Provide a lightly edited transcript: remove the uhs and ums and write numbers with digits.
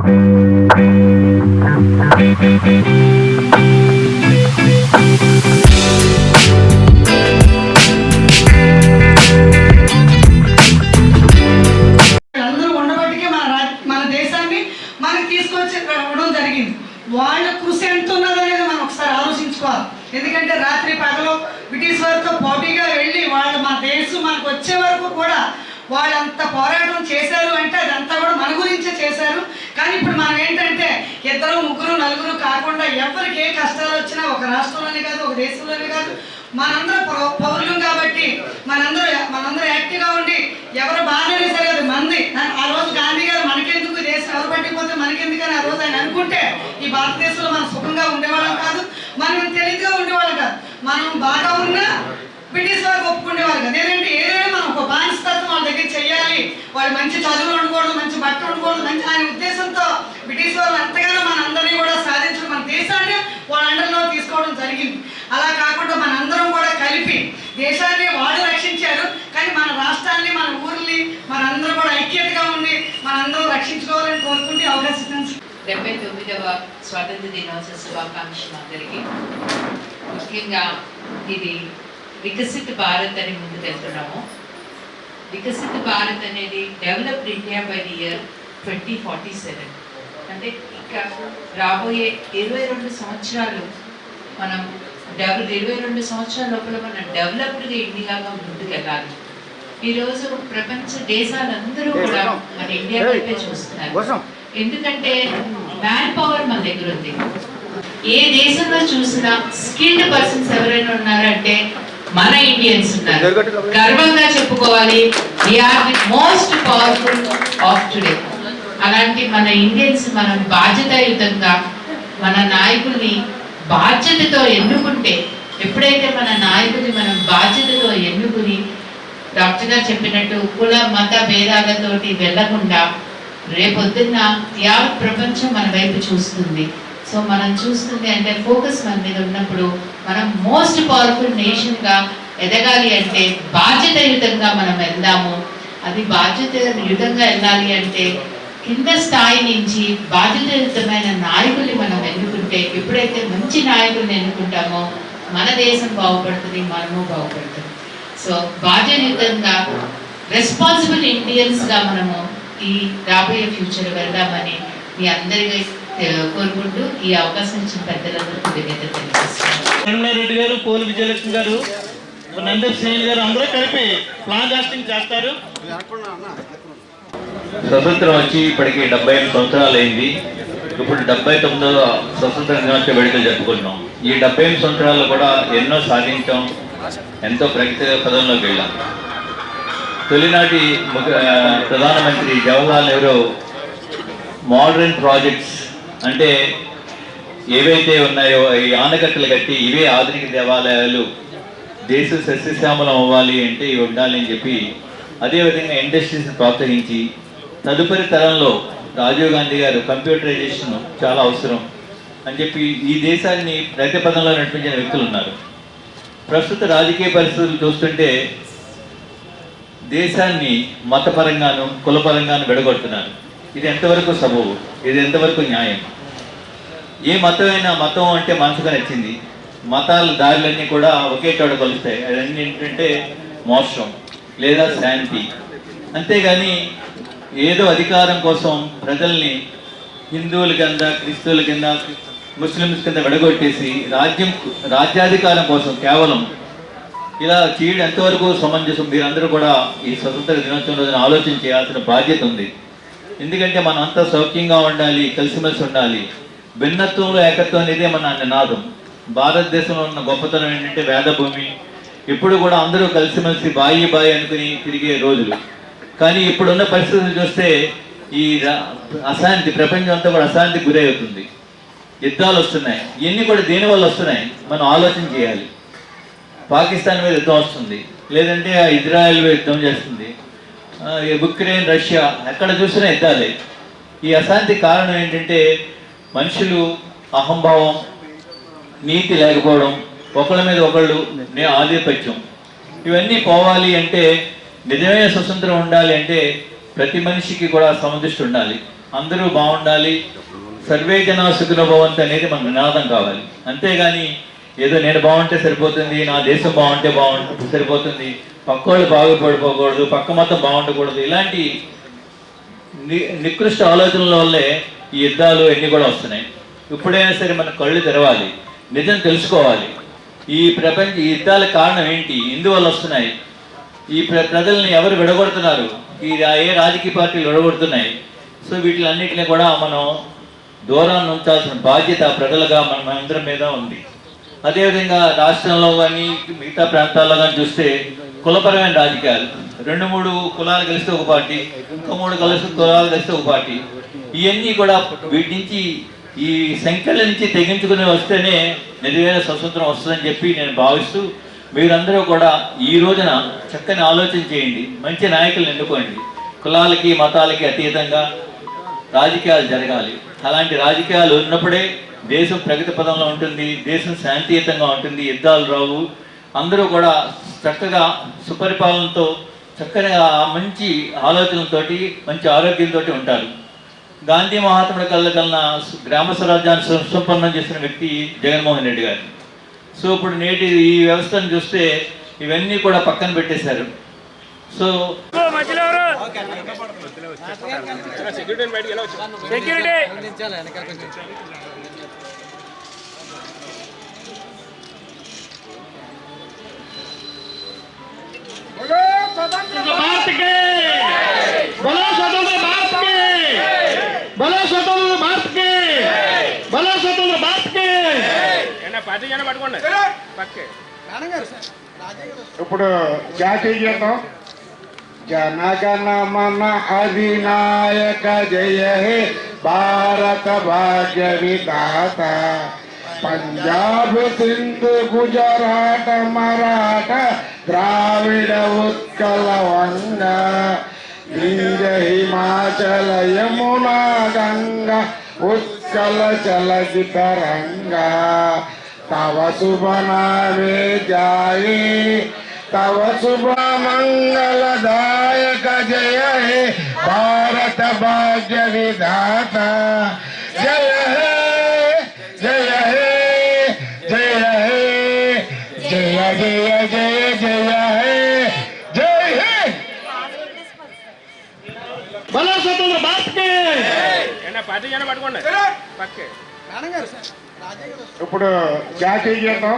వాళ్ళ కృషి ఎంత ఉన్నదనేది మనం ఒకసారి ఆలోచించుకోవాలి. ఎందుకంటే రాత్రి పగలు బ్రిటిష్ వారితో పోటీగా వెళ్ళి వాళ్ళు మన దేశం మనకు వచ్చే వరకు కూడా వాళ్ళంత పోరాటం చేశారు అంటే అదంతా కూడా మన గురించే చేశారు. కానీ ఇప్పుడు మనం ఏంటంటే ఇద్దరు ముగ్గురు నలుగురు కాకుండా ఎవరికి ఏ కష్టాలు వచ్చినా ఒక రాష్ట్రంలోనే కాదు ఒక దేశంలోనే కాదు మనందరం పౌరులు కాబట్టి మనందరూ యాక్టివ్గా ఉండి ఎవరు బాగానే సరే అది మంది. ఆ రోజు గాంధీ గారు మనకెందుకు దేశం ఎవరు పట్టిపోతే మనకెందుకని ఆ రోజు ఆయన అనుకుంటే ఈ భారతదేశంలో మనం సుఖంగా ఉండేవాళ్ళం కాదు, మనం తెలివిగా ఉండేవాళ్ళం కాదు. మనం బాగా ఉన్నా బ్రిటిష్ వారికి ఒప్పుకునేవాళ్ళు కాదు. ఏంటంటే ఏదైనా మనం ఒక బానిసత్వం వాళ్ళ దగ్గర చెయ్యాలి, వాళ్ళు మంచి చదువులు ఉండకూడదు, మంచి బట్టలు ఉండకూడదు, మంచి ఆయన ఉద్దేశంతో బ్రిటిష్ వాళ్ళు ఎంతగానో మనందరినీ కూడా సాధించడం, మన దేశాన్ని వాళ్ళ అండర్లో తీసుకోవడం జరిగింది. అలా కాకుండా మనందరం కూడా కలిపి దేశాన్ని వాళ్ళు రక్షించారు, కానీ మన రాష్ట్రాన్ని మన ఊర్ని మనందరం కూడా ఐక్యతగా ఉండి మనందరం రక్షించుకోవాలని కోరుకుంటే అవకాశం. 79వ స్వాతంత్ర దినోత్సవ శుభాకాంక్షలు అందరికీ. ముఖ్యంగా ఇది వికసిత్ భారత్ అని ముందుకు వెళ్తున్నాము. వికసిత్ భారత్ అనేది developed India by the year 2047. అంటే ఇక రాబోయే 22 సంవత్సరాలు మనం 22 సంవత్సరాల లోపల మనం డెవలప్డ్గా ఇండియాగా ముందుకు వెళ్ళాలి. ఈరోజు ప్రపంచ దేశాలందరూ కూడా మన ఇండియా వైపే చూస్తున్నారు. ఎందుకంటే మ్యాన్ పవర్ మన దగ్గర ఉంది. ఏ దేశంలో చూసినా స్కిల్డ్ పర్సన్స్ ఎవరైనా ఉన్నారంటే మన ఇండియన్స్ ఉన్నారు. గర్వంగా చెప్పుకోవాలి, we are the most powerful of today. అలాంటి మన ఇండియన్స్ మనం బాధ్యతాయుతంగా మన నాయకుల్ని బాధ్యతతో ఎన్నుకుంటే, ఎప్పుడైతే మన నాయకుల్ని మనం బాధ్యతతో ఎన్నుకుని డాక్టర్ గారు చెప్పినట్టు కుల మత భేదాలతోటి వెళ్లకుండా రేపొద్దున్న యావత్ ప్రపంచం మన వైపు చూస్తుంది. సో మనం చూస్తుంది అంటే ఫోకస్ మన మీద ఉన్నప్పుడు మనం మోస్ట్ పవర్ఫుల్ నేషన్గా ఎదగాలి అంటే బాధ్యతాయుతంగా మనం వెళ్దాము. అది బాధ్యతాయుతంగా వెళ్ళాలి అంటే కింద స్థాయి నుంచి బాధ్యతాయుతమైన నాయకుల్ని మనం ఎన్నుకుంటే, ఎప్పుడైతే మంచి నాయకుల్ని ఎన్నుకుంటామో మన దేశం బాగుపడుతుంది, మనము బాగుపడుతుంది. సో బాధ్యతాయుతంగా రెస్పాన్సిబుల్ ఇండియన్స్గా మనము ఈ రాబోయే ఫ్యూచర్ వెళ్దామని మీ అందరికీ కోరుకుంటూ ఈ అవకాశం ఇచ్చిన పెద్దలందరూ కృతజ్ఞతలు తెలియజేస్తున్నాను. రెడ్డి గారు, పోలి విజయలక్ష్మి గారు, నందర్ శ్రేణి గారు అందరూ కలిపి ప్లాన్ కాస్టింగ్ చేస్తారు. స్వతంత్రం వచ్చి ఇప్పటికి 75 సంవత్సరాలు అయింది. ఇప్పుడు 79వ స్వతంత్ర దినోత్సవ వేడుకలు జరుపుకుంటున్నాం. ఈ 75 సంవత్సరాల్లో కూడా ఎన్నో సాధించాం, ఎంతో ప్రగతి పదంలోకి వెళ్ళాం. తొలినాటి ప్రధానమంత్రి జవహర్లాల్ నెహ్రూ మోడర్న్ ప్రాజెక్ట్స్ అంటే ఏవైతే ఉన్నాయో ఈ ఆనకట్టలు కట్టి ఇవే ఆధునిక దేవాలయాలు, దేశ సస్యశ్యామలం అవ్వాలి అంటే ఇవి ఉండాలి అని చెప్పి, అదేవిధంగా ఇండస్ట్రీస్ని ప్రోత్సహించి తదుపరి తరంలో రాజీవ్ గాంధీ గారు కంప్యూటరైజేషన్ చాలా అవసరం అని చెప్పి ఈ దేశాన్ని ప్రగతి పదంలో నడిపించిన వ్యక్తులు ఉన్నారు. ప్రస్తుత రాజకీయ పరిస్థితులు చూస్తుంటే దేశాన్ని మతపరంగాను కులపరంగాను విడగొడుతున్నారు. ఇది ఎంతవరకు సబబు, ఇది ఎంతవరకు న్యాయం? ఏ మతమైనా మతం అంటే మనసుగా నచ్చింది, మతాల దారులన్నీ కూడా ఒకే చోట కలుస్తాయి. అవన్నీ ఏంటంటే మోక్షం లేదా శాంతి. అంతేగాని ఏదో అధికారం కోసం ప్రజల్ని హిందువుల కింద, క్రిస్తువుల కింద, ముస్లిమ్స్ కింద విడగొట్టేసి రాజ్యాధికారం కోసం కేవలం ఇలా చేయడం ఎంతవరకు సమంజసం? మీరందరూ కూడా ఈ స్వతంత్ర దినోత్సవం రోజున ఆలోచన చేయాల్సిన బాధ్యత ఉంది. ఎందుకంటే మనం అంతా సౌఖ్యంగా ఉండాలి, కలిసిమెలిసి ఉండాలి. భిన్నత్వంలో ఏకత్వం అనేదే మన నినాదం. భారతదేశంలో ఉన్న గొప్పతనం ఏంటంటే వేదభూమి. ఇప్పుడు కూడా అందరూ కలిసిమెలిసి బాయి అనుకుని తిరిగే రోజులు. కానీ ఇప్పుడున్న పరిస్థితులు చూస్తే ఈ అశాంతి, ప్రపంచం అంతా కూడా అశాంతికి గురై అవుతుంది. యుద్ధాలు వస్తున్నాయి. ఇవన్నీ కూడా దేనివల్ల వస్తున్నాయి మనం ఆలోచన చేయాలి. పాకిస్తాన్ మీద యుద్ధం వస్తుంది, లేదంటే ఇజ్రాయెల్ మీద యుద్ధం చేస్తుంది, ఉక్రెయిన్, రష్యా, ఎక్కడ చూసినా యుద్ధాలే. ఈ అశాంతి కారణం ఏంటంటే మనుషులు అహంభావం, నీతి లేకపోవడం, ఒకళ్ళ మీద ఒకళ్ళు ఆధిపత్యం. ఇవన్నీ పోవాలి అంటే, నిజమైన స్వతంత్రం ఉండాలి అంటే ప్రతి మనిషికి కూడా సమదృష్టి ఉండాలి. అందరూ బాగుండాలి, సర్వే జనా సుఖినో భవంతు అనేది మన నినాదం కావాలి. అంతేగాని ఏదో నేను బాగుంటే సరిపోతుంది, నా దేశం బాగుంటే సరిపోతుంది, పక్కోళ్ళు బాగుపడిపోకూడదు, పక్క మొత్తం బాగుండకూడదు, ఇలాంటి నికృష్ట ఆలోచనల వల్లే ఈ యుద్ధాలు ఎన్ని కూడా వస్తున్నాయి. ఇప్పుడైనా సరే మన కళ్ళు తెరవాలి, నిజం తెలుసుకోవాలి. ఈ యుద్ధాల కారణం ఏంటి, ఎందువల్ల వస్తున్నాయి, ఈ ప్రజల్ని ఎవరు విడగొడుతున్నారు, ఏ రాజకీయ పార్టీలు విడగొడుతున్నాయి. సో వీటిలన్నింటినీ కూడా మనం దూరాన్ని ఉంచాల్సిన బాధ్యత ప్రజలుగా మనందరం మీద ఉంది. అదేవిధంగా రాష్ట్రంలో కానీ మిగతా ప్రాంతాల్లో కానీ చూస్తే కులపరమైన రాజకీయాలు, 2-3 కులాలు కలిస్తే ఒక పార్టీ, ఇంకా 3 కులాలు కలిస్తే ఒక పార్టీ, ఇవన్నీ కూడా వీటి నుంచి ఈ సంఖ్యల నుంచి తెగించుకుని వస్తేనే నిజమైన స్వతంత్రం వస్తుందని చెప్పి నేను భావిస్తూ, మీరందరూ కూడా ఈ రోజున చక్కని ఆలోచన చేయండి, మంచి నాయకులను ఎన్నుకోండి. కులాలకి మతాలకి అతీతంగా రాజకీయాలు జరగాలి. అలాంటి రాజకీయాలు ఉన్నప్పుడే దేశం ప్రగతి పదంలో ఉంటుంది, దేశం శాంతియుతంగా ఉంటుంది, యుద్ధాలు రావు. అందరూ కూడా చక్కగా సుపరిపాలనతో చక్కగా మంచి ఆలోచనలతోటి మంచి ఆరోగ్యంతో ఉంటారు. గాంధీ మహాత్ముడి కన్నా గ్రామ స్వరాజ్యాన్ని సుసంపన్నం చేసిన వ్యక్తి జగన్మోహన్ రెడ్డి గారు. సో ఇప్పుడు నేటి ఈ వ్యవస్థను చూస్తే ఇవన్నీ కూడా పక్కన పెట్టేశారు. సో भारत के बोलो स्वतंत्र भारत के, बोलो स्वतंत्र भारत के, बोलो स्वतंत्र भारत के. ఇప్పుడు జాతీయ గీతం జనగణ మన అధినాయక జయ హే భారత భాగ్య విధాత, పంజాబ్ సింధు గుజరాట మరాఠ ద్రావిడ ఉత్కల వంగ, వింధ్య హిమాచల యమునా గంగా ఉత్కల జలధి తరంగా, तव शुभ नामे जाए तव शुभ मंगलदायक जय हे भारत भाग्य विधाता, जय हे जय हे जय हे जय जय जय जय हे जय हे. बोलो स्वतंत्र भारत के. ఇప్పుడు జాతీయ గీతం